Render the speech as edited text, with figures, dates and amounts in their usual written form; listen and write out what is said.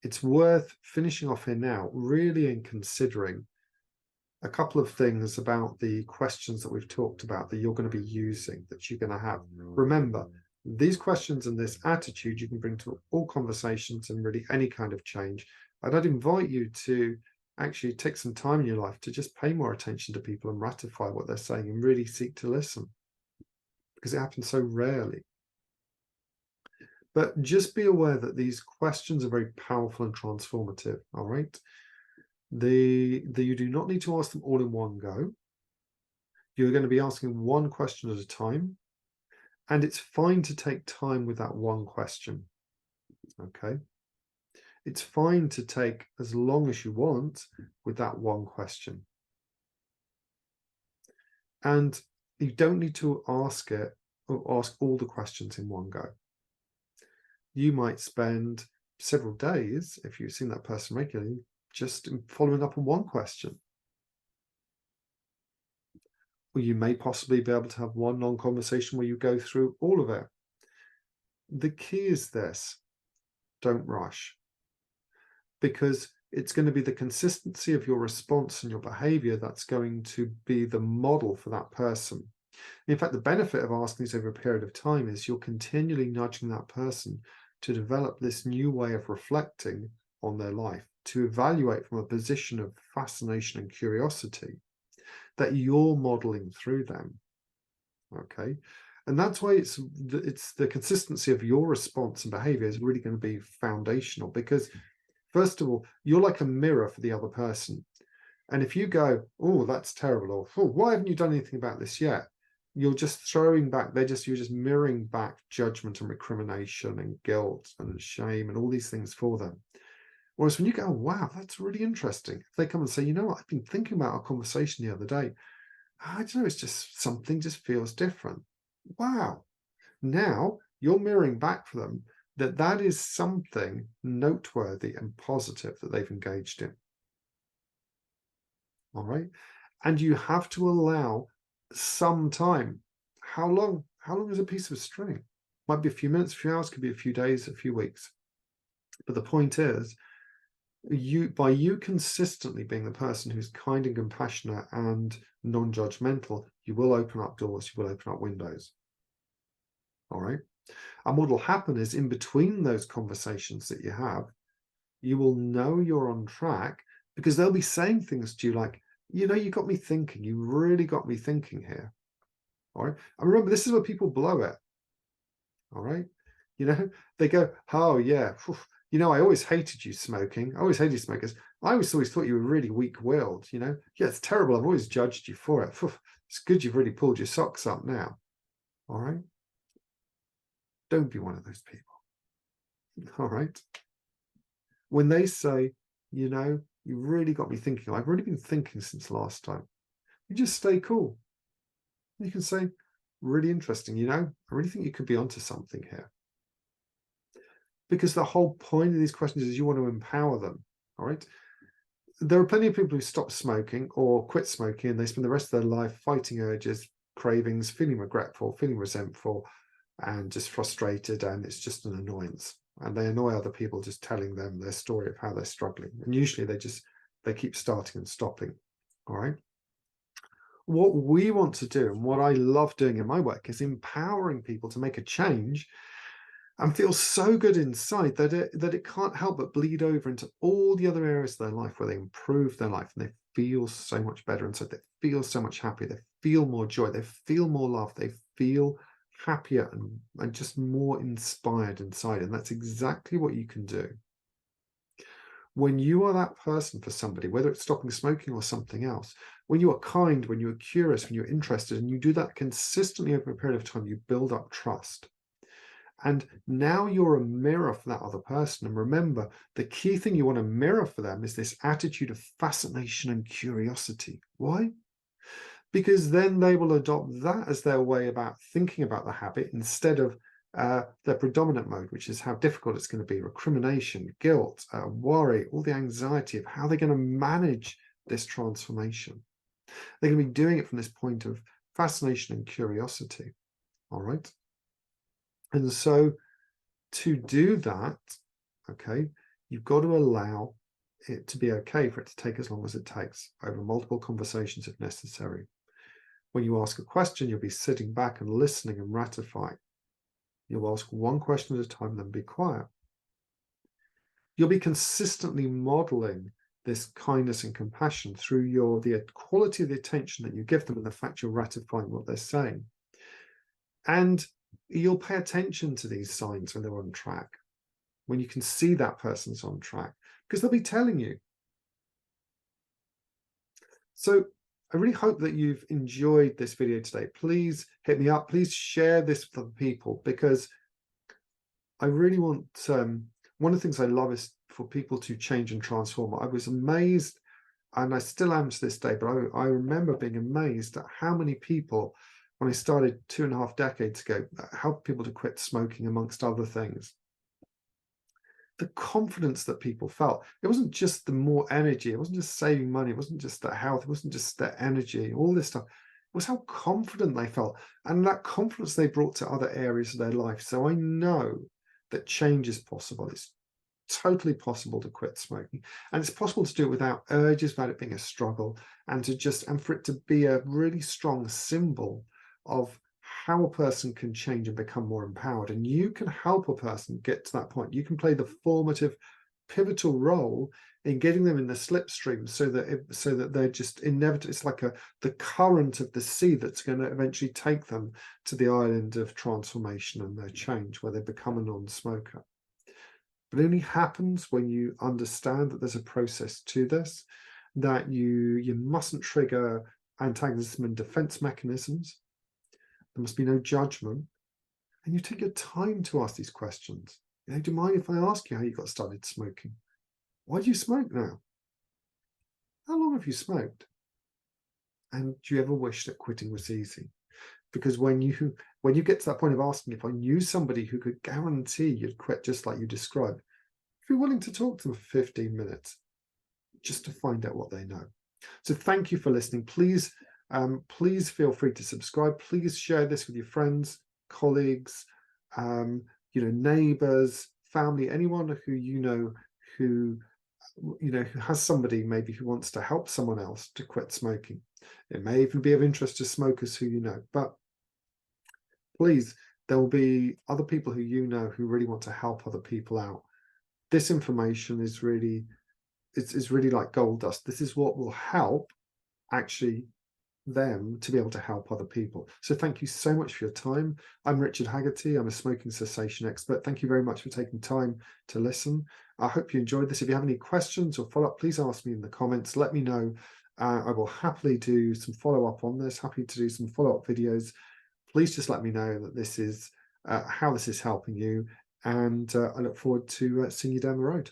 it's worth finishing off here now, really in considering a couple of things about the questions that we've talked about that you're going to be using, that you're going to have. Remember, these questions and this attitude you can bring to all conversations and really any kind of change. And I'd invite you to actually take some time in your life to just pay more attention to people and ratify what they're saying and really seek to listen, because it happens so rarely. But just be aware that these questions are very powerful and transformative, all right? You do not need to ask them all in one go. You're going to be asking one question at a time, and it's fine to take time with that one question, okay? It's fine to take as long as you want with that one question. And you don't need to ask it or ask all the questions in one go. You might spend several days, if you've seen that person regularly, just following up on one question. Or you may possibly be able to have one long conversation where you go through all of it. The key is this: don't rush, because it's going to be the consistency of your response and your behavior that's going to be the model for that person. In fact, the benefit of asking this over a period of time is you're continually nudging that person to develop this new way of reflecting on their life, to evaluate from a position of fascination and curiosity that you're modeling through them. Okay. And that's why it's the consistency of your response and behavior is really going to be foundational, because first of all, you're like a mirror for the other person. And if you go, oh, that's terrible, or oh, why haven't you done anything about this yet? You're just throwing back, you're just mirroring back judgment and recrimination and guilt and shame and all these things for them. Whereas when you go, oh, wow, that's really interesting, if they come and say, you know what, I've been thinking about our conversation the other day. I don't know, it's just something just feels different. Wow. Now you're mirroring back for them that is something noteworthy and positive that they've engaged in. All right. And you have to allow some time. How long? How long is a piece of string? Might be a few minutes, a few hours, could be a few days, a few weeks. But the point is, by you consistently being the person who's kind and compassionate and non-judgmental, you will open up doors, you will open up windows. All right. And what will happen is, in between those conversations that you have, you will know you're on track, because they'll be saying things to you like, you know, you got me thinking, you really got me thinking here. All right. And remember, this is where people blow it. All right. You know, they go, oh yeah, you know, I always hated you smoking. I always hated smokers. I always thought you were really weak-willed, you know. Yeah, it's terrible. I've always judged you for it. It's good you've really pulled your socks up now. All right. Don't be one of those people. All right. When they say, you know, you really got me thinking, I've really been thinking since last time, you just stay cool. You can say, really interesting, you know, I really think you could be onto something here. Because the whole point of these questions is you want to empower them. All right. There are plenty of people who stop smoking or quit smoking, and they spend the rest of their life fighting urges, cravings, feeling regretful, feeling resentful, and just frustrated, and it's just an annoyance. And they annoy other people just telling them their story of how they're struggling. And usually they keep starting and stopping. All right. What we want to do, and what I love doing in my work, is empowering people to make a change and feel so good inside that it can't help but bleed over into all the other areas of their life where they improve their life and they feel so much better inside. They feel so much happier. They feel more joy. They feel more love. They feel happier and just more inspired inside. And that's exactly what you can do. When you are that person for somebody, whether it's stopping smoking or something else, when you are kind, when you're curious, when you're interested, and you do that consistently over a period of time, you build up trust. And now you're a mirror for that other person. And remember, the key thing you want to mirror for them is this attitude of fascination and curiosity. Why? Because then they will adopt that as their way about thinking about the habit, instead of their predominant mode, which is how difficult it's going to be, recrimination, guilt, worry, all the anxiety of how they're going to manage this transformation. They're going to be doing it from this point of fascination and curiosity. All right. And so to do that, okay, You've got to allow it to be okay for it to take as long as it takes, over multiple conversations if necessary. When you ask a question, you'll be sitting back and listening and ratifying. You'll ask one question at a time, then be quiet. You'll be consistently modeling this kindness and compassion through the quality of the attention that you give them and the fact you're ratifying what they're saying. And you'll pay attention to these signs when they're on track, when you can see that person's on track, because they'll be telling you. So I really hope that you've enjoyed this video today. Please hit me up. Please share this with other people, because I really want, one of the things I love is for people to change and transform. I was amazed, and I still am to this day, but I remember being amazed at how many people, when I started 2.5 decades ago, helped people to quit smoking, amongst other things. The confidence that people felt. It wasn't just the more energy, it wasn't just saving money, it wasn't just their health, it wasn't just their energy, all this stuff. It was how confident they felt, and that confidence they brought to other areas of their life. So I know that change is possible. It's totally possible to quit smoking, and it's possible to do it without urges, without it being a struggle, and for it to be a really strong symbol of how a person can change and become more empowered. And you can help a person get to that point. You can play the formative, pivotal role in getting them in the slipstream, so that they're just inevitable. It's like the current of the sea that's going to eventually take them to the island of transformation and their change, where they become a non-smoker. But it only happens when you understand that there's a process to this, that you mustn't trigger antagonism and defense mechanisms. There must be no judgment, and you take your time to ask these questions. Do you mind if I ask you how you got started smoking? Why do you smoke now? How long have you smoked? And do you ever wish that quitting was easy? Because when you get to that point of asking, if I knew somebody who could guarantee you'd quit just like you described, if you're willing to talk to them for 15 minutes just to find out what they know. So thank you for listening. Please feel free to subscribe. Please share this with your friends, colleagues, neighbours, family, anyone who who has somebody maybe who wants to help someone else to quit smoking. It may even be of interest to smokers who you know, but please, there will be other people who you know who really want to help other people out. This information is really, it's really like gold dust. This is what will help actually them to be able to help other people. So thank you so much for your time. I'm Richard Haggerty. I'm a smoking cessation expert. Thank you very much for taking time to listen. I hope you enjoyed this. If you have any questions or follow-up, please ask me in the comments. Let me know. I will happily do some follow-up on this, happy to do some follow-up videos. Please just let me know that this is how this is helping you, and I look forward to seeing you down the road.